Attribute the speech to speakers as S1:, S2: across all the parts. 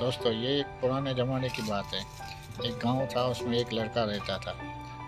S1: दोस्तों, ये एक पुराने ज़माने की बात है। एक गाँव था, उसमें एक लड़का रहता था,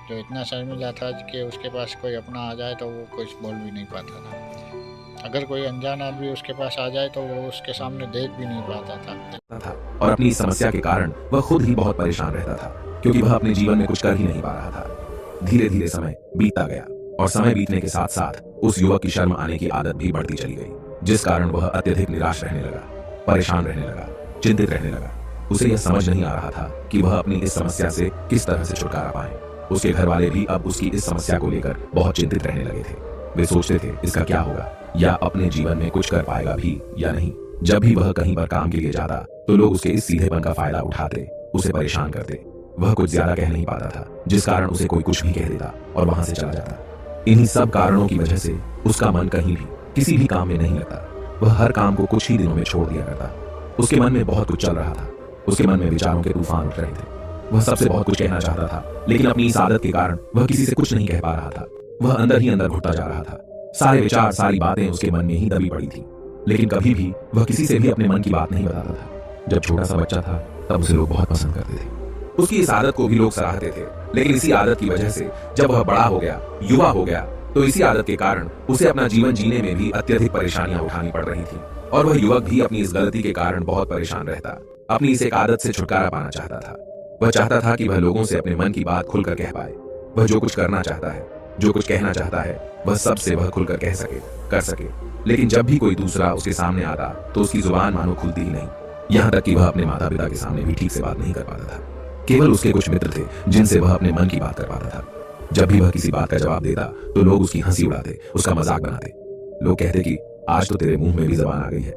S1: जो इतना शर्मीला था कि उसके पास कोई अपना आ जाए तो वो कुछ बोल भी नहीं पाता था। अगर कोई अनजान आदमी उसके पास आ जाए तो वो उसके सामने देख भी नहीं पाता था।
S2: था और अपनी इस समस्या के कारण वह खुद ही बहुत परेशान रहता था, क्योंकि वह अपने जीवन में कुछ कर ही नहीं पा रहा था। धीरे धीरे समय बीतता गया और समय बीतने के साथ साथ उस युवक की शर्म आने की आदत भी बढ़ती चली गई, जिस कारण वह अत्यधिक निराश रहने लगा, परेशान रहने लगा, चिंतित रहने लगा। उसे यह समझ नहीं आ रहा था कि वह अपनी इस समस्या से किस तरह से छुटकारा पाए। उसके घर वाले भी अब उसकी इस समस्या को लेकर बहुत चिंतित रहने लगे थे। वे सोचते थे इसका क्या होगा, या अपने जीवन में कुछ कर पाएगा भी या नहीं। जब भी वह कहीं पर काम के लिए जाता तो लोग उसके इस सीधेपन का फायदा उठाते, उसे परेशान करते। वह कुछ ज्यादा कह नहीं पाता था, जिस कारण उसे कोई कुछ भी कह देता और वहां से चला जाता। इन्हीं सब कारणों की वजह से उसका मन कहीं भी किसी भी काम में नहीं लगता। वह हर काम को कुछ ही दिनों में छोड़ दिया करता। उसके मन में बहुत कुछ चल रहा था। उसके मन में विचारों के तूफान उठ रहे थे। वह सबसे बहुत कुछ कहना चाहता था, लेकिन अपनी इस आदत के कारण वह किसी से कुछ नहीं कह पा रहा था। वह अंदर ही अंदर घुटता जा रहा था। सारे विचार, सारी बातें उसके मन में ही दबी पड़ी थी, लेकिन कभी भी वह किसी से भी अपने मन की बात नहीं बताता था। जब छोटा सा बच्चा था तब उसे लोग बहुत पसंद करते थे। उसकी इस आदत को भी लोग सराहते थे, लेकिन इसी आदत की वजह से जब वह बड़ा हो गया, युवा हो गया, तो इसी आदत के कारण उसे अपना जीवन जीने में भी अत्यधिक परेशानियां उठानी पड़ रही थी। और वह युवक भी अपनी इस गलती के कारण बहुत परेशान रहता। अपनी इस एक आदत से छुटकारा पाना चाहता था। वह चाहता था कि वह लोगों से अपने मन की बात खुलकर कह पाए। वह जो कुछ करना चाहता है, जो कुछ कहना चाहता है, वह सबसे वह खुलकर कह सके, कर सके। लेकिन जब भी कोई दूसरा उसके सामने आता तो उसकी जुबान मानो खुलती ही नहीं। यहाँ तक कि वह अपने माता पिता के सामने भी ठीक से बात नहीं कर पाता था। केवल उसके कुछ मित्र थे जिनसे वह अपने मन की बात कर पाता था। जब भी वह किसी बात का जवाब देता तो लोग उसकी हंसी उड़ाते, उसका मजाक बनाते। लोग कहते कि आज तो तेरे मुंह में भी जबान आ गई है।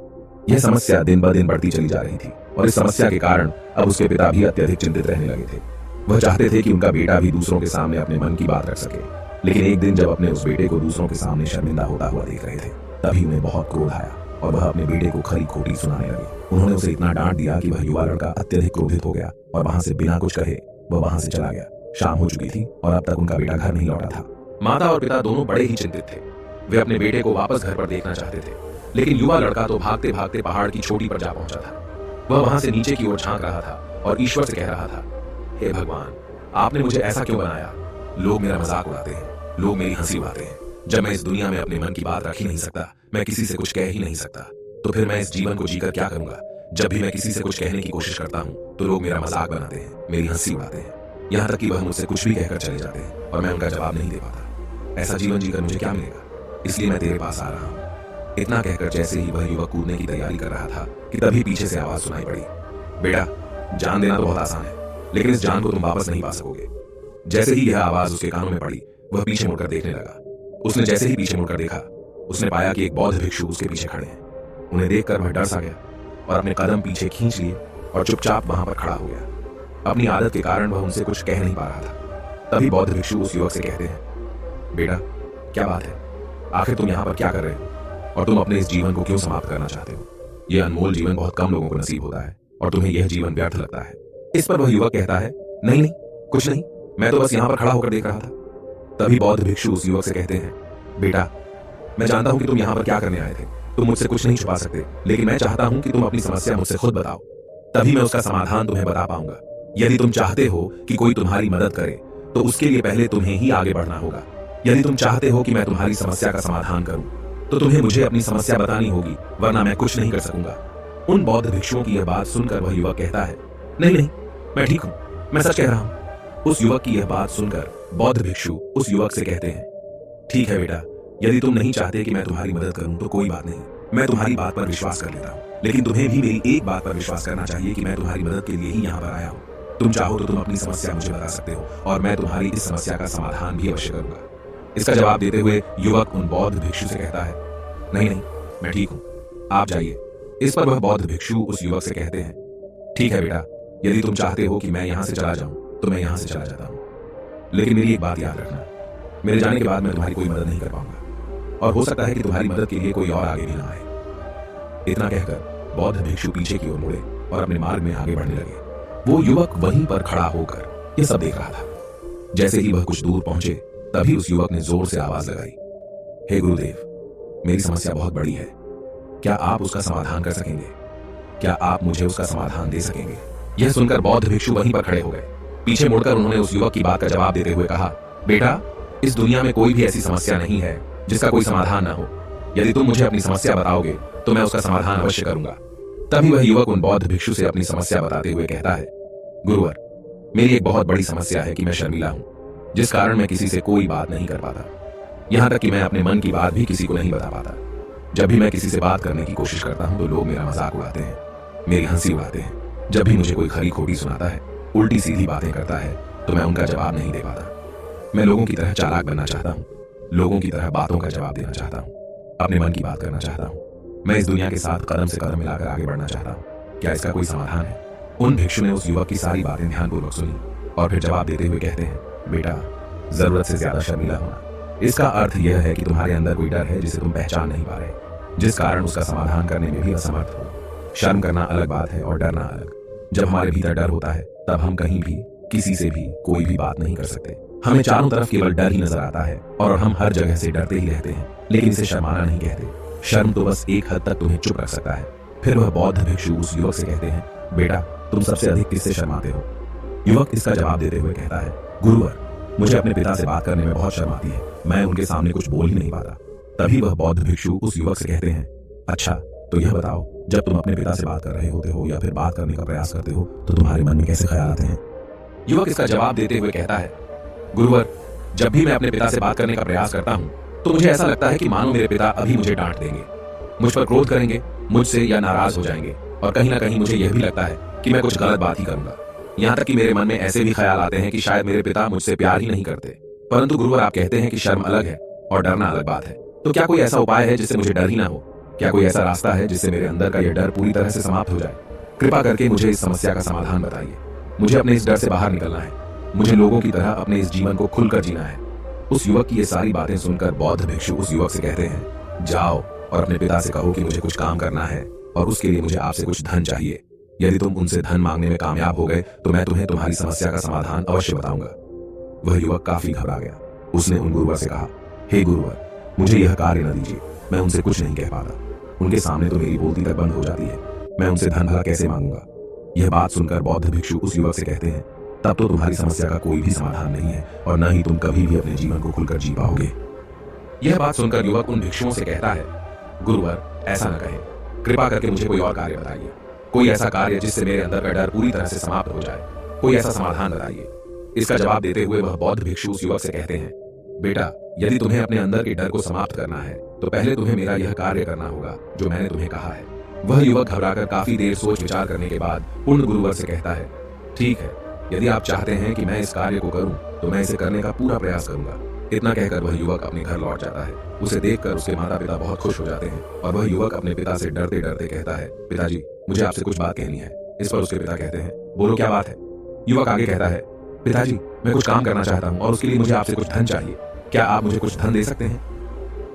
S2: यह समस्या दिन ब दिन बढ़ती चली जा रही थी और इस समस्या के कारण अब उसके पिता भी अत्यधिक चिंतित रहने लगे थे। वह चाहते थे कि उनका बेटा भी दूसरों के सामने अपने मन की बात रख सके, लेकिन एक दिन जब अपने उस बेटे को दूसरों के सामने शर्मिंदा होता हुआ देख रहे थे, तभी उन्हें बहुत क्रोध आया और वह अपने बेटे को खरी खोटी सुनाने लगे। उन्होंने उसे इतना डांट दिया कि वह युवा लड़का अत्यधिक क्रोधित हो गया और वहां से बिना कुछ कहे वह वहां से चला गया। शाम हो चुकी थी और अब तक उनका बेटा घर नहीं लौटा था। माता और पिता दोनों बड़े ही चिंतित थे। वे अपने बेटे को वापस घर पर देखना चाहते थे, लेकिन युवा लड़का तो भागते भागते पहाड़ की चोटी पर जा पहुंचा था। वह वहां से नीचे की ओर झांक रहा था और ईश्वर से कह रहा था, हे भगवान, आपने मुझे ऐसा क्यों बनाया? लोग मेरा मजाक उड़ाते हैं, लोग मेरी हंसी उड़ाते हैं। जब मैं इस दुनिया में अपने मन की बात रख ही नहीं सकता, मैं किसी से कुछ कह ही नहीं सकता, तो फिर मैं इस जीवन को जीकर क्या करूंगा? जब भी मैं किसी से कुछ कहने की कोशिश करता हूँ तो लोग मेरा मजाक बनाते हैं, मेरी हंसी उड़ाते हैं। यहाँ तक कि वह मुझसे कुछ भी कहकर चले जाते हैं और मैं उनका जवाब नहीं दे पाता। ऐसा जीवन जीकर मुझे क्या मिलेगा? इसलिए मैं तेरे पास आ रहा हूँ। इतना कहकर जैसे ही वह युवक कूदने की तैयारी कर रहा था कि तभी पीछे से आवाज सुनाई पड़ी, बेटा, जान देना तो बहुत आसान है, लेकिन इस जान को तुम वापस नहीं पा सकोगे। जैसे ही यह आवाज उसके कानों में पड़ी, वह पीछे मुड़कर देखने लगा। उसने जैसे ही पीछे मुड़कर देखा, उसने पाया कि एक बौद्ध भिक्षु उसके पीछे खड़े हैं। उन्हें देखकर वह डर सा गया और अपने कदम पीछे खींच लिए और चुपचाप वहां पर खड़ा हो गया। अपनी आदत के कारण वह उनसे कुछ कह नहीं पा रहा था। तभी बौद्ध भिक्षु उस युवक से कहते हैं, बेटा, क्या बात है? आखिर तुम यहाँ पर क्या कर रहे हो और तुम अपने इस जीवन को क्यों समाप्त करना चाहते हो? यह अनमोल जीवन बहुत कम लोगों को नसीब होता है और तुम्हें यह जीवन व्यर्थ लगता है। इस पर वह युवक कहता है, नहीं नहीं, कुछ नहीं, मैं तो बस यहाँ पर खड़ा होकर देख रहा था। तभी बौद्ध भिक्षु उस युवक से कहते हैं, बेटा, मैं जानता हूं कि तुम यहाँ पर क्या करने आए थे। तुम मुझसे कुछ नहीं छुपा सकते, लेकिन मैं चाहता हूं कि तुम अपनी समस्या मुझसे खुद बताओ, तभी मैं उसका समाधान तुम्हें बता पाऊंगा। यदि तुम चाहते हो कि कोई तुम्हारी मदद करे तो उसके लिए पहले तुम्हें ही आगे बढ़ना होगा। यदि तुम चाहते हो कि मैं तुम्हारी समस्या का समाधान करूं तो तुम्हें मुझे अपनी समस्या बतानी होगी, वरना मैं कुछ नहीं कर सकूंगा। उन बौद्ध भिक्षुओं की यह बात सुनकर वह युवक कहता है, नहीं नहीं, मैं ठीक हूं, मैं सच कह रहा हूं। उस युवक की यह बात सुनकर बौद्ध भिक्षु उस युवक से कहते हैं, ठीक है बेटा, यदि तुम नहीं चाहते कि मैं तुम्हारी मदद करूं तो कोई बात नहीं, मैं तुम्हारी बात पर विश्वास कर लेता हूं। लेकिन तुम्हें भी मेरी एक बात पर विश्वास करना चाहिए कि मैं तुम्हारी मदद के लिए ही यहाँ पर आया हूँ। तुम चाहो तो तुम अपनी समस्या मुझे बता सकते हो और मैं तुम्हारी इस समस्या का समाधान भी अवश्य करूंगा। इसका जवाब देते हुए युवक उन बौद्ध भिक्षु से कहता है, नहीं नहीं, मैं ठीक हूँ, आप जाइए। इस पर वह बौद्ध भिक्षु उस युवक से कहते हैं, ठीक है बेटा, यदि तुम चाहते हो कि मैं यहाँ से चला जाऊं तो मैं यहाँ से चला जाता हूँ, लेकिन मेरी एक बात याद रखना, मेरे जाने के बाद मैं तुम्हारी कोई मदद नहीं कर पाऊंगा और हो सकता है कि तुम्हारी मदद के लिए कोई और आगे भी ना आए। इतना कहकर बौद्ध भिक्षु पीछे की ओर मुड़े और अपने मार्ग में आगे बढ़ने लगे। वो युवक वहीं पर खड़ा होकर यह सब देख रहा था। जैसे ही वह कुछ दूर पहुंचे, तभी उस युवक ने जोर से आवाज लगाई, हे गुरुदेव, मेरी समस्या बहुत बड़ी है, क्या आप उसका समाधान कर सकेंगे? क्या आप मुझे उसका समाधान दे सकेंगे? यह सुनकर बौद्ध भिक्षु वहीं पर खड़े हो गए। पीछे मुड़कर उन्होंने उस युवक की बात का जवाब देते हुए कहा, बेटा, इस दुनिया में कोई भी ऐसी समस्या नहीं है जिसका कोई समाधान न हो। यदि तुम मुझे अपनी समस्या बताओगे तो मैं उसका समाधान अवश्य करूंगा। तभी वह युवक उन बौद्ध भिक्षु से अपनी समस्या बताते हुए कहता है, गुरुवर, मेरी एक बहुत बड़ी समस्या है कि मैं शर्मिला हूं, जिस कारण मैं किसी से कोई बात नहीं कर पाता। यहां तक कि मैं अपने मन की बात भी किसी को नहीं बता पाता। जब भी मैं किसी से बात करने की कोशिश करता हूं तो लोग मेरा मजाक उड़ाते हैं, मेरी हंसी उड़ाते हैं। जब भी मुझे कोई खरी खोटी सुनाता है, उल्टी सीधी बातें करता है, तो मैं उनका जवाब नहीं दे पाता। मैं लोगों की तरह चालाक बनना चाहता हूँ, लोगों की तरह बातों का जवाब देना चाहता हूँ, अपने मन की बात करना चाहता हूँ। मैं इस दुनिया के साथ कदम से कदम मिलाकर आगे बढ़ना चाहता हूँ। क्या इसका कोई समाधान है? उन भिक्षु ने उस युवक की सारी बातें ध्यानपूर्वक सुनी और फिर जवाब देते हुए कहते हैं, बेटा, जरूरत से ज्यादा शर्मिला होना, इसका अर्थ यह है कि तुम्हारे अंदर कोई डर है जिसे तुम पहचान नहीं पा रहे, जिस कारण उसका समाधान करने में भी असमर्थ हो। शर्म करना अलग बात है और डरना अलग। जब हमारे भीतर डर होता है तब हम कहीं भी किसी से भी कोई भी बात नहीं कर सकते। हमें चारों तरफ केवल डर ही नजर आता है और हम हर जगह से डरते ही रहते हैं, लेकिन इसे शर्माना नहीं कहते। शर्म तो बस एक हद तक तुम्हें चुप रख सकता है। फिर वह बौद्ध भिक्षु उस युवक से कहते हैं, बेटा, तुम सबसे अधिक किससे शर्माते हो? युवक इसका जवाब देते हुए कहता है, गुरुवर, मुझे अपने पिता से बात करने में बहुत शर्म आती है, मैं उनके सामने कुछ बोल ही नहीं पाता। तभी वह बौद्ध भिक्षु उस युवक से कहते हैं, अच्छा, तो यह बताओ, जब तुम अपने पिता से बात कर रहे होते हो या फिर बात करने का प्रयास करते हो तो तुम्हारे मन में कैसे ख्याल आते हैं? युवक इसका जवाब देते हुए कहता है, गुरुवर, जब भी मैं अपने पिता से बात करने का प्रयास करता हूँ तो मुझे ऐसा लगता है कि मानो मेरे पिता अभी मुझे डांट देंगे, मुझ पर क्रोध करेंगे, मुझसे या नाराज हो जाएंगे, और कहीं ना कहीं मुझे यह भी लगता है कि मैं कुछ गलत बात ही करूंगा। यहाँ तक कि मेरे मन में ऐसे भी ख्याल आते हैं कि शायद मेरे पिता मुझसे प्यार ही नहीं करते। परंतु गुरुवर, आप कहते हैं कि शर्म अलग है और डरना अलग बात है, तो क्या कोई ऐसा उपाय है जिससे मुझे डर ही ना हो? क्या कोई ऐसा रास्ता है जिससे मेरे अंदर का यह डर पूरी तरह से समाप्त हो जाए? कृपा करके मुझे इस समस्या का समाधान बताइए। मुझे अपने इस डर से बाहर निकलना है, मुझे लोगों की तरह अपने इस जीवन को खुलकर जीना है। उस युवक की ये सारी बातें सुनकर बौद्ध भिक्षु उस युवक से कहते हैं, जाओ और अपने पिता से कहो कि मुझे कुछ काम करना है और उसके लिए मुझे आपसे कुछ धन चाहिए। यदि तुम उनसे धन मांगने में कामयाब हो गए तो मैं तुम्हें तुम्हारी समस्या का समाधान अवश्य बताऊंगा। वह युवक काफी घबरा गया। उसने उन गुरुवर से कहा, हे गुरुवर, मुझे यह कार्य न दीजिए, मैं उनसे कुछ नहीं कह पाता। उनके सामने तो मेरी बोलती तक बंद हो जाती है, मैं उनसे धन भला कैसे मांगूंगा? यह बात सुनकर बौद्ध भिक्षु उस युवक से कहते हैं, तब तो तुम्हारी समस्या का कोई भी समाधान नहीं है और न ही तुम कभी भी अपने जीवन को खुलकर जी पाओगे। यह बात सुनकर युवक उन भिक्षुओं से कहता है, गुरुवर, ऐसा न कहे, कृपा करके मुझे कोई और कार्य बताइए, कोई ऐसा कार्य जिससे मेरे अंदर का डर पूरी तरह से समाप्त हो जाए, कोई ऐसा समाधान बताइए। इसका जवाब देते हुए वह बौद्ध भिक्षु उस युवक से कहते हैं, बेटा, यदि तुम्हें अपने अंदर के डर को समाप्त करना है तो पहले तुम्हें मेरा यह कार्य करना होगा जो मैंने तुम्हें कहा है। वह युवक घबराकर काफी देर सोच विचार करने के बाद उन गुरुवर से कहता है, ठीक है, यदि आप चाहते हैं कि मैं इस कार्य को करूं तो मैं इसे करने का पूरा प्रयास करूंगा। इतना कहकर वह युवक अपने घर लौट जाता है। उसे देखकर उसके माता पिता बहुत खुश हो जाते हैं और वह युवक अपने पिता से डरते डरते कहता है, पिताजी, मुझे आपसे कुछ बात कहनी है। इस पर उसके पिता कहते हैं, बोलो, क्या बात है? युवक आगे कहता है, पिताजी, मैं कुछ काम करना चाहता हूँ और उसके लिए मुझे आपसे कुछ धन चाहिए, क्या आप मुझे कुछ धन दे सकते हैं?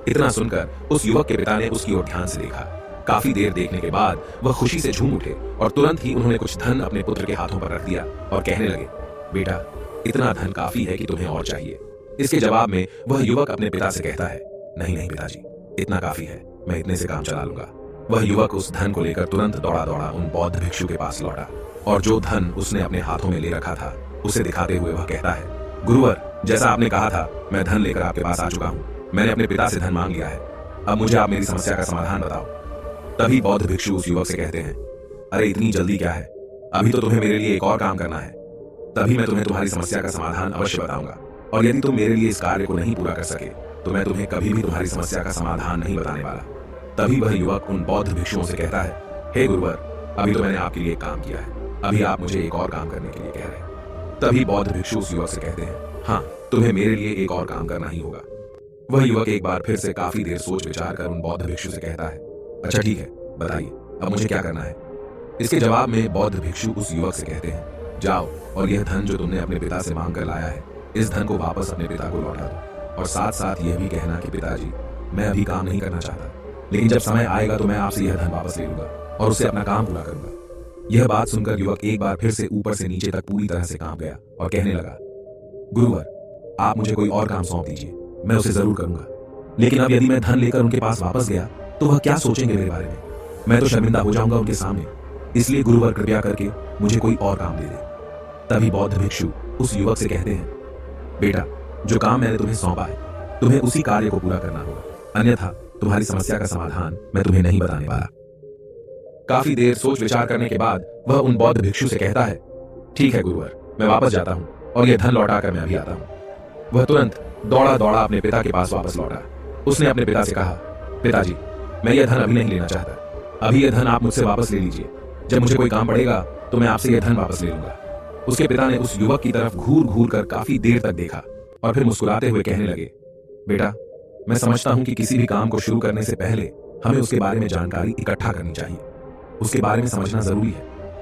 S2: इतना सुनकर उस युवक के पिता ने उसकी ओर ध्यान से देखा। काफी देर देखने के बाद वह खुशी से झूम उठे और तुरंत ही उन्होंने कुछ धन अपने पुत्र के हाथों पर रख दिया और कहने लगे, बेटा, इतना धन काफी है कि तुम्हें और चाहिए। इसके जवाब में वह युवक अपने पिता से कहता है, नहीं नहीं पिताजी, इतना काफी है, मैं इतने से काम चला लूंगा। वह युवक उस धन को लेकर तुरंत दौड़ा दौड़ा उन बौद्ध भिक्षु के पास लौटा और जो धन उसने अपने हाथों में ले रखा था उसे दिखाते हुए वह कहता है, गुरुवर, जैसा आपने कहा था, मैं धन लेकर आपके पास आ चुका हूँ। मैंने अपने पिता से धन मांग लिया है, अब मुझे आप मेरी समस्या का समाधान बताओ। तभी बौद्ध भिक्षु उस युवक से कहते हैं, अरे इतनी जल्दी क्या है, अभी तो तुम्हें मेरे लिए एक और काम करना है, तभी मैं तुम्हें तुम्हारी समस्या का समाधान अवश्य बताऊंगा। और यदि तुम मेरे लिए इस कार्य को नहीं पूरा कर सके तो मैं तुम्हें कभी भी तुम्हारी समस्या का समाधान नहीं बताने वाला। तभी वह युवक उन बौद्ध भिक्षुओं से कहता है, हे गुरुवर, अभी तो मैंने आपके लिए एक काम किया है, अभी आप मुझे एक और काम करने के लिए कह रहे हैं। तभी बौद्ध भिक्षु उस युवक से कहते हैं, हाँ, तुम्हें मेरे लिए एक और काम करना ही होगा। वह युवक एक बार फिर से काफी देर सोच विचार कर उन बौद्ध भिक्षु से कहता है, अच्छा ठीक है, बताइए अब मुझे क्या करना है? इसके जवाब में बौद्ध भिक्षु उस युवक से कहते हैं, जाओ और यह धन जो तुमने अपने पिता से मांग कर लाया है, इस धन को वापस अपने पिता को लौटा दो और साथ साथ यह भी कहना कि पिताजी, मैं अभी काम नहीं करना चाहता, लेकिन जब समय आएगा तो मैं आपसे यह धन वापस ले लूंगा और उससे अपना काम पूरा करूंगा। यह बात सुनकर युवक एक बार फिर से ऊपर से नीचे तक पूरी तरह से कांप गया और कहने लगा, गुरुवर, आप मुझे कोई और काम सौंप दीजिए, मैं उसे जरूर करूंगा, लेकिन अब यदि मैं धन लेकर उनके पास वापस गया तो वह क्या सोचेंगे मेरे बारे में? मैं तो शर्मिंदा हो जाऊंगा उनके सामने। इसलिए गुरुवर कृपया करके मुझे कोई और काम दे दे। तभी बौद्ध भिक्षु उस युवक से कहते हैं, बेटा, जो काम मैंने तुम्हें सौंपा है, तुम्हें उसी कार्य को पूरा करना होगा, अन्यथा तुम्हारी समस्या का समाधान मैं तुम्हें नहीं बताने वाला। काफी देर सोच विचार करने के बाद वह उन बौद्ध भिक्षु से कहता है, ठीक है गुरुवर, मैं वापस जाता हूं और यह धन लौटाकर मैं अभी आता हूं। वह तुरंत दौड़ा दौड़ा अपने पिता के पास वापस लौटा। उसने अपने पिता से कहा, पिताजी, मैं यह धन अभी नहीं लेना चाहता, अभी यह धन आप मुझसे वापस ले लीजिए। जब मुझे कोई काम पड़ेगा तो मैं आपसे यह धन वापस ले लूंगा। उसके पिता ने उस युवक की तरफ घूर घूर कर काफी देर तक देखा और फिर मुस्कुराते हुए कहने लगे, बेटा, मैं समझता हूं कि किसी भी काम को शुरू करने से पहले हमें उसके बारे में जानकारी इकट्ठा करनी चाहिए। उसके बारे में समझना जरूरी है।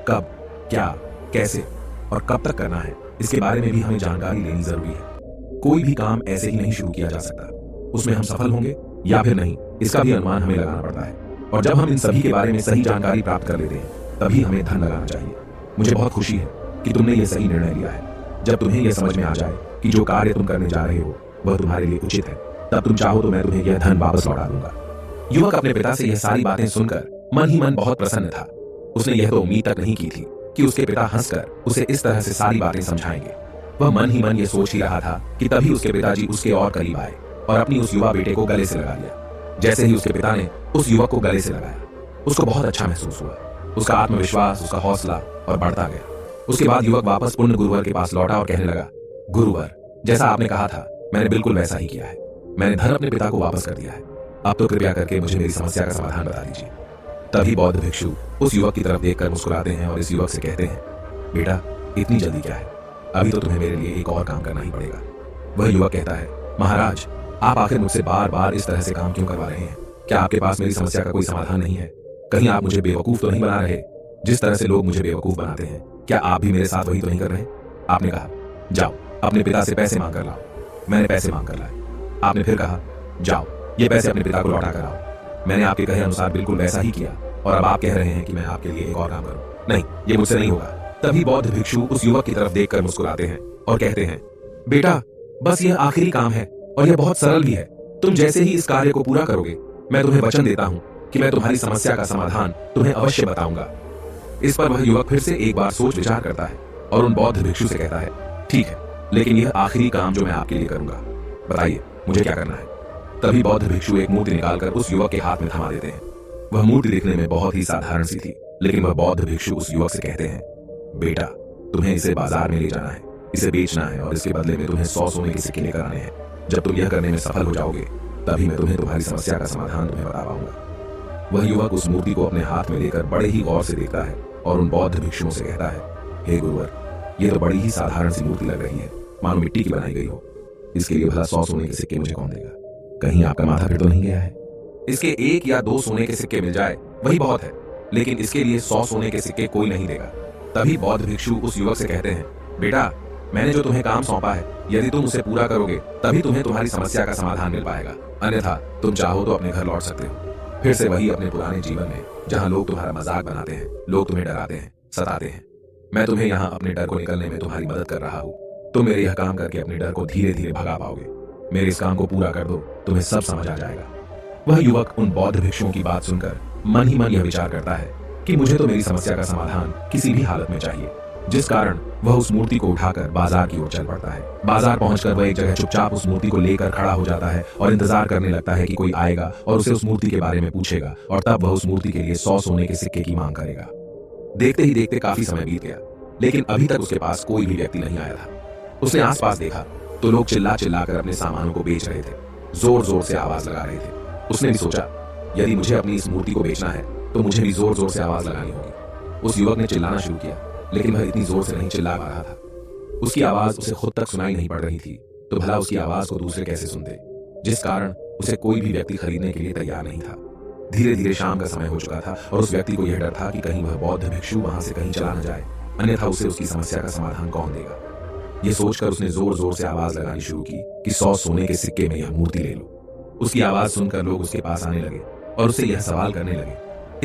S2: कब, क्या, कैसे और कब तक करना है, इसके बारे में भी हमें जानकारी लेनी जरूरी है। कोई भी काम ऐसे ही नहीं शुरू किया जा सकता। उसमें हम सफल होंगे या फिर नहीं, इसका भी अनुमान हमें लगाना पड़ता है। और जब हम इन सभी के बारे में सही जानकारी प्राप्त कर लेते हैं, तभी हमें धन लगाना चाहिए। मुझे बहुत खुशी है कि तुमने यह सही निर्णय लिया है। जब तुम्हें यह समझ में आ जाए कि जो कार्य तुम करने जा रहे हो वह तुम्हारे लिए उचित है, तब तुम चाहो तो मैं तुम्हें यह धन वापस लौटा दूंगा। युवक अपने पिता से यह सारी बातें सुनकर मन ही मन बहुत प्रसन्न था। उसने यह तो उम्मीद तक नहीं की थी कि उसके पिता हंसकर उसे इस तरह से सारी बातें समझाएंगे। वह मन ही मन यह सोच ही रहा था कि तभी उसके पिताजी उसके और करीब आए और अपनी उस युवा बेटे को गले से लगा लिया। जैसे ही उसके पिता ने उस युवक को गले से लगाया, उसको बहुत अच्छा महसूस हुआ। उसका आत्मविश्वास, उसका हौसला और बढ़ता गया। उसके बाद युवक वापस पूर्ण गुरुवर के पास लौटा और कहने लगा, गुरुवर, जैसा आपने कहा था मैंने बिल्कुल वैसा ही किया है। मैंने धन अपने पिता को वापस कर दिया है। अब तो कृपया करके मुझे मेरी समस्या का समाधान बता दीजिए। तभी बौद्ध भिक्षु उस युवक की तरफ देखकर मुस्कुराते हैं और इस युवक से कहते हैं, बेटा, इतनी जल्दी क्या है, अभी तो तुम्हें मेरे लिए एक और काम करना ही पड़ेगा। वह युवक कहता है, महाराज, आप आखिर मुझसे बार बार इस तरह से काम क्यों करवा रहे हैं? क्या आपके पास मेरी समस्या का कोई समाधान नहीं है? कहीं आप मुझे बेवकूफ तो नहीं बना रहे? जिस तरह से लोग मुझे बेवकूफ बनाते हैं, क्या आप भी मेरे साथ वही तो नहीं कर रहे? आपने कहा, जाओ अपने पिता से पैसे मांग कर लाओ। मैंने पैसे मांग कर लाए। आपने फिर कहा, जाओ ये पैसे अपने पिता को लौटा कर आओ। मैंने आपके कहे अनुसार बिल्कुल वैसा ही किया और अब आप कह रहे हैं कि मैं आपके लिए एक और काम करूं। नहीं, ये मुझसे नहीं होगा। तभी बौद्ध भिक्षु उस युवक की तरफ देखकर मुस्कुराते हैं और कहते हैं, बेटा, बस यह आखिरी काम है और यह बहुत सरल भी है। तुम जैसे ही इस कार्य को पूरा करोगे, मैं तुम्हें वचन देता हूं कि मैं तुम्हारी समस्या का समाधान तुम्हें अवश्य बताऊंगा। इस पर वह युवक फिर से एक बार सोच विचार करता है और उन बौद्ध भिक्षु से कहता है, ठीक है, लेकिन यह आखिरी काम जो मैं आपके लिए करूंगा, बताइए मुझे क्या करना है। तभी बौद्ध भिक्षु एक मूर्ति निकालकर उस युवक के हाथ में थमा देते हैं। वह मूर्ति देखने में बहुत ही साधारण सी थी, लेकिन वह बौद्ध भिक्षु उस युवक से कहते हैं, बेटा, तुम्हें इसे बाजार में ले जाना है, इसे बेचना है और इसके बदले में तुम्हें 100 सोने के सिक्के लेकर आने हैं। जब तुम यह करने में सफल हो जाओगे, तभी मैं तुम्हें तुम्हारी समस्या का समाधान तुम्हें बता पाऊंगा। वह युवक उस मूर्ति को अपने हाथ में लेकर बड़े ही गौर से देखता है और उन बौद्ध भिक्षुओं से कहता है, हे गुरुवर, यह तो बड़ी ही साधारण सी मूर्ति लग रही है, मानो मिट्टी की बनाई गई हो। इसके लिए भला 100 सोने के सिक्के मुझे कौन देगा? कहीं आपका माथा फिर तो नहीं गया है? इसके 1 या 2 सोने के सिक्के मिल जाए वही बहुत है, लेकिन इसके लिए 100 सोने के सिक्के कोई नहीं देगा। तभी बौद्ध भिक्षु उस युवक से कहते हैं, बेटा, मैंने जो तुम्हें काम सौंपा है, यदि तुम उसे पूरा करोगे तभी तुम्हें तुम्हारी समस्या का समाधान मिल पाएगा, अन्यथा तुम चाहो तो अपने घर लौट सकते हो, फिर से वही अपने पुराने जीवन में, जहां लोग तुम्हारा मजाक बनाते हैं, लोग तुम्हें डराते हैं, सताते हैं। मैं तुम्हें यहाँ अपने डर को निकलने में तुम्हारी मदद कर रहा हूँ। तुम मेरे यह काम करके अपने डर को धीरे धीरे भगा पाओगे। मेरे इस काम को पूरा कर दो, तुम्हें सब समझ आ जाएगा। वह युवक उन बौद्ध भिक्षुओं की बात सुनकर मन ही मन यह विचार करता है कि मुझे तो मेरी समस्या का समाधान किसी भी हालत में चाहिए, जिस कारण वह उस मूर्ति को उठाकर बाजार की ओर चल पड़ता है। बाजार पहुंचकर वह एक जगह चुपचाप उस मूर्ति को लेकर खड़ा हो जाता है और इंतजार करने लगता है कि कोई आएगा और उसे उस मूर्ति के बारे में पूछेगा और तब वह उस मूर्ति के लिए 100 सोने के सिक्के की मांग करेगा। देखते ही देखते काफी समय बीत गया, लेकिन अभी तक उसके पास कोई भी व्यक्ति नहीं आया था। उसने आसपास देखा तो लोग चिल्ला चिल्ला कर अपने सामानों को बेच रहे थे, जोर जोर से आवाज लगा रहे थे। उसने भी सोचा, यदि मुझे अपनी इस मूर्ति को बेचना है तो मुझे भी जोर जोर से आवाज लगानी होगी। उस युवक ने चिल्लाना शुरू किया, लेकिन वह इतनी जोर से नहीं चिल्ला पा रहा था। उसकी आवाज उसे खुद तक सुनाई नहीं पड़ रही थी, तो भला उसकी आवाज को दूसरे कैसे सुनते, जिस कारण उसे कोई भी व्यक्ति खरीदने के लिए तैयार नहीं था। धीरे धीरे शाम का समय हो चुका था और उस व्यक्ति को यह डर था कि कहीं वह बौद्ध भिक्षु वहां से कहीं चला न जाए, अन्यथा उसे उसकी समस्या का समाधान कौन देगा। यह सोचकर उसने जोर जोर से आवाज लगानी शुरू की कि 100 सोने के सिक्के में यह मूर्ति ले लो। उसकी आवाज सुनकर लोग उसके पास आने लगे और उससे यह सवाल करने लगे,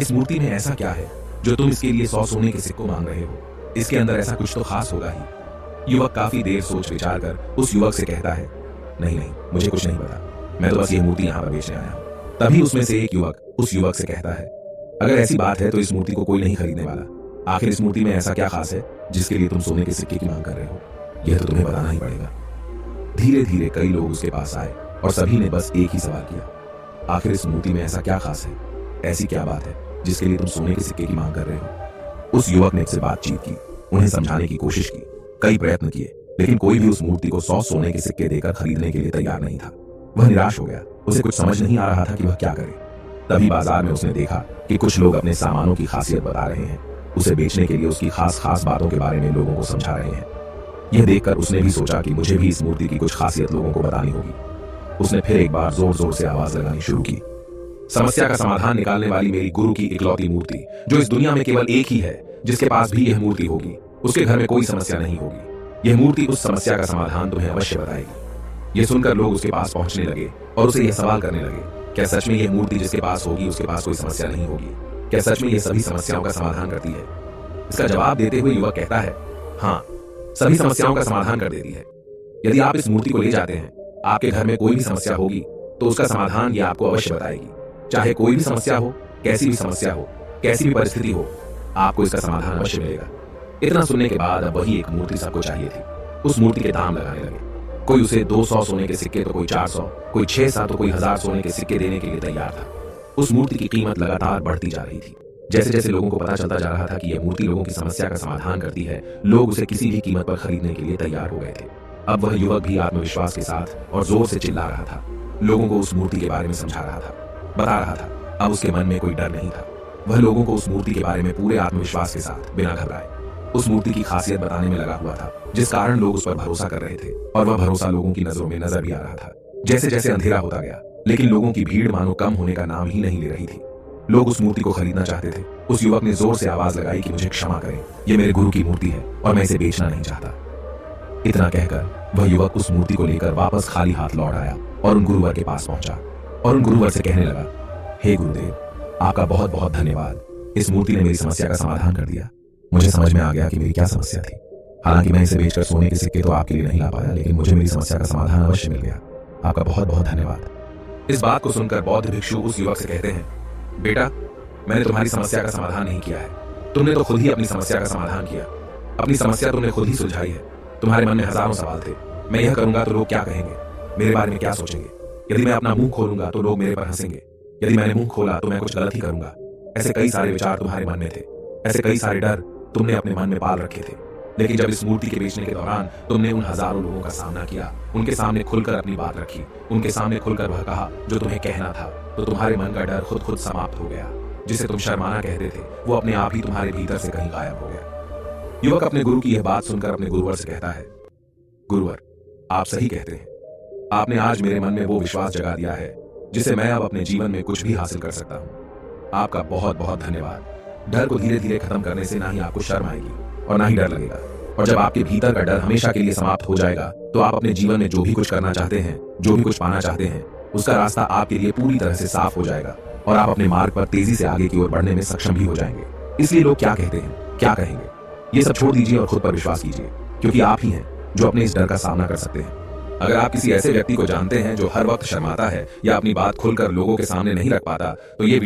S2: इस मूर्ति में ऐसा क्या है जो तुम इसके लिए 100 सोने के सिक्कों मांग रहे हो? इसके अंदर ऐसा कुछ तो खास होगा ही। युवक काफी देर सोच विचार कर उस युवक से कहता है, नहीं नहीं, मुझे कुछ नहीं पता, मैं तो बस ये मूर्ति यहाँ पर बेचने आया हूँ। तभी उसमें से एक युवक उस युवक से कहता है, अगर ऐसी बात है तो इस मूर्ति को कोई नहीं खरीदने वाला, आखिर इस मूर्ति में ऐसा क्या खास है जिसके लिए तुम सोने के सिक्के की मांग कर रहे हो? यह तो तुम्हें बताना ही पड़ेगा। धीरे धीरे कई लोग उसके पास आए और सभी ने बस एक ही सवाल किया, आखिर इस मूर्ति में ऐसा क्या खास है, ऐसी क्या बात है जिसके लिए तुम सोने के सिक्के की मांग कर रहे हो? उस युवक ने उससे बातचीत की, उन्हें समझाने की कोशिश की, कई प्रयत्न किए, लेकिन कोई भी उस मूर्ति को 100 सोने के सिक्के देकर खरीदने के लिए तैयार नहीं था। वह निराश हो गया, उसे कुछ समझ नहीं आ रहा था कि वह क्या करे। तभी बाजार में उसने देखा कि कुछ लोग अपने सामानों की खासियत बता रहे हैं, उसे बेचने के लिए उसकी खास खास बातों के बारे में लोगों को समझा रहे हैं। यह देखकर उसने भी सोचा कि मुझे भी इस मूर्ति की कुछ खासियत लोगों को बतानी होगी। उसने फिर एक बार जोर जोर से आवाज लगानी शुरू की, समस्या का समाधान निकालने वाली मेरी गुरु की इकलौती मूर्ति, जो इस दुनिया में केवल एक ही है, जिसके पास भी यह मूर्ति होगी, उसके घर में कोई समस्या नहीं होगी। यह मूर्ति उस समस्या का समाधान तुम्हें अवश्य बताएगी। यह सुनकर लोग उसके पास पहुंचने लगे और उसे यह सवाल करने लगे, क्या सच में यह मूर्ति जिसके पास होगी उसके पास कोई समस्या नहीं होगी? क्या सच में यह सभी समस्याओं का समाधान करती है? इसका जवाब देते हुए युवक कहता है, हाँ, सभी समस्याओं का समाधान कर देती है। यदि आप इस मूर्ति को ले जाते हैं, आपके घर में कोई भी समस्या होगी तो उसका समाधान ये आपको अवश्य बताएगी। चाहे कोई भी समस्या हो, कैसी भी समस्या हो, कैसी भी परिस्थिति हो, आपको इसका समाधान अवश्य मिलेगा। इतना सुनने के बाद अब वही एक मूर्ति सबको चाहिए थी। उस मूर्ति के दाम लगाने लगे। कोई उसे 200 सोने के सिक्के तो कोई 400, कोई 600 तो कोई 1000 सोने के सिक्के देने के लिए तैयार था। उस मूर्ति की कीमत लगातार बढ़ती जा रही थी। जैसे जैसे लोगों को पता चलता जा रहा था कि यह मूर्ति लोगों की समस्या का समाधान करती है, लोग उसे किसी भी कीमत पर खरीदने के लिए तैयार हो गए थे। अब वह युवक भी आत्मविश्वास के साथ और जोर से चिल्ला रहा था, लोगों को उस मूर्ति के बारे में समझा रहा था, बता रहा था। अब उसके मन में कोई डर नहीं था। वह लोगों को उस मूर्ति के बारे में पूरे आत्मविश्वास के साथ, बिना घबराए, उस मूर्ति की खासियत बताने में लगा हुआ था, जिस कारण लोग उस पर भरोसा कर रहे थे। और वह भरोसा लोगों की नजरों में नजर भी आ रहा था। जैसे जैसे अंधेरा होता गया, लेकिन लोगों की भीड़ मानो कम होने का नाम ही नहीं ले रही थी। लोग उस मूर्ति को खरीदना चाहते थे। उस युवक ने जोर से आवाज लगाई कि मुझे क्षमा करें, यह मेरे गुरु की मूर्ति है और मैं इसे बेचना नहीं चाहता। इतना कहकर वह युवक उस मूर्ति को लेकर वापस खाली हाथ लौट आया और उन गुरुवर के पास पहुंचा और उन गुरुवर से कहने लगा, हे गुरुदेव, आपका बहुत बहुत धन्यवाद। इस मूर्ति ने मेरी समस्या का समाधान कर दिया। मुझे समझ में आ गया कि मेरी क्या समस्या थी। हालांकि मैं इसे बेचकर सोने के सिक्के तो आपके लिए नहीं ला पाया, लेकिन मुझे मेरी समस्या का समाधान अवश्य मिल गया। आपका बहुत बहुत धन्यवाद। इस बात को सुनकर बौद्ध भिक्षु उस युवक से कहते हैं, बेटा, मैंने तुम्हारी समस्या का समाधान नहीं किया है, तुमने तो खुद ही अपनी समस्या का समाधान किया। अपनी समस्या तुमने खुद ही सुलझाई है। तुम्हारे मन में हजारों सवाल थे, मैं यह करूंगा तो लोग क्या कहेंगे, मेरे बारे में क्या सोचेंगे, यदि मैं अपना मुंह खोलूंगा तो लोग मेरे पर हंसेंगे, यदि मैंने मुंह खोला तो मैं कुछ गलत ही करूंगा। ऐसे कई सारे विचार तुम्हारे मन में थे, ऐसे कई सारे डर तुमने अपने मन में पाल रखे थे। लेकिन जब इस मूर्ति के बेचने के दौरान तुमने उन हजारों लोगों का सामना किया, उनके सामने खुलकर अपनी बात रखी, उनके सामने खुलकर वह कहा जो तुम्हें कहना था, तो तुम्हारे मन का डर खुद खुद समाप्त हो गया। जिसे तुम शर्माना कहते थे, वो अपने आप ही तुम्हारे भीतर से कहीं गायब हो गया। युवक अपने गुरु की यह बात सुनकर अपने गुरुवर से कहता है, गुरुवर, आप सही कहते हैं। आपने आज मेरे मन में वो विश्वास जगा दिया है जिसे मैं अब अपने जीवन में कुछ भी हासिल कर सकता हूँ। आपका बहुत बहुत धन्यवाद। डर को धीरे धीरे खत्म करने से ना ही आपको शर्म आएगी और ना ही डर लगेगा। और जब आपके भीतर का डर हमेशा के लिए समाप्त हो जाएगा, तो आप अपने जीवन में जो भी कुछ करना चाहते हैं, जो भी कुछ पाना चाहते हैं, उसका रास्ता आपके लिए पूरी तरह से साफ हो जाएगा और आप अपने मार्ग पर तेजी से आगे की ओर बढ़ने में सक्षम भी हो जाएंगे। इसलिए लोग क्या कहते हैं, क्या कहेंगे, ये सब छोड़ दीजिए और खुद पर विश्वास कीजिए, क्योंकि आप ही हैं जो अपने इस डर का सामना कर सकते हैं। अगर आप किसी ऐसे व्यक्ति को जानते हैं जो हर वक्त शर्माता है या अपनी बात खुलकर लोगों के सामने नहीं रख पाता, तो ये